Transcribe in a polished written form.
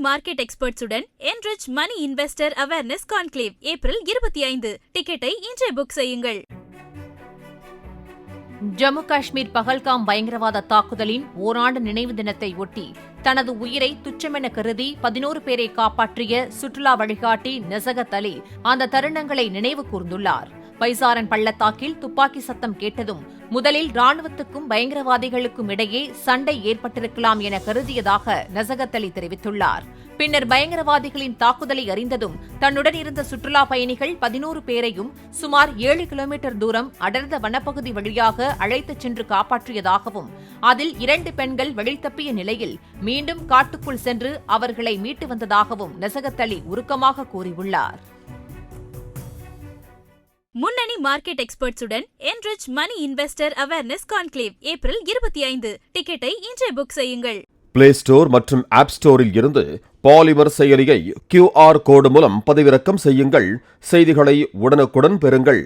Market எக்ஸ்பர்ட்ஸுடன் enrich money investor awareness conclave April 25. டிக்கெட்டை இன்றே book செய்யுங்கள். ஜம்மு காஷ்மீர் பகல்காம் பயங்கரவாத தாக்குதலின் ஓராண்டு நினைவு தினத்தை ஒட்டி தனது உயிரை துச்சமென கருதி 11 பேரை காப்பாற்றிய சுற்றுலா வழிகாட்டி நசகத் அலி அந்த தருணங்களை நினைவு கூர்ந்துள்ளார். பைசாரன் பள்ளத்தாக்கில் துப்பாக்கி சத்தம் கேட்டதும் முதலில் ராணுவத்துக்கும் பயங்கரவாதிகளுக்கும் இடையே சண்டை ஏற்பட்டிருக்கலாம் என கருதியதாக நசகத் அலி தெரிவித்துள்ளார். பின்னர் பயங்கரவாதிகளின் தாக்குதலை அறிந்ததும் தன்னுடன் இருந்த சுற்றுலா பயணிகள் 11 பேரையும் சுமார் 7 கிலோமீட்டர் தூரம் அடர்ந்த வனப்பகுதி வழியாக அழைத்துச் சென்று காப்பாற்றியதாகவும் அதில் 2 பெண்கள் வழித்தப்பிய நிலையில் மீண்டும் காட்டுக்குள் சென்று அவர்களை மீட்டு வந்ததாகவும் நசகத் அலி உருக்கமாக கூறியுள்ளார். முன்னணி market எக்ஸ்பர்ட்ஸுடன் enrich money investor awareness conclave April 25. டிக்கெட்டை இன்றே புக் செய்யுங்கள். பிளே ஸ்டோர் மற்றும் ஆப் ஸ்டோரில் இருந்து பாலிமர் செயலியை QR கோடு மூலம் பதிவிறக்கம் செய்யுங்கள். செய்திகளை உடனுக்குடன் பெறுங்கள்.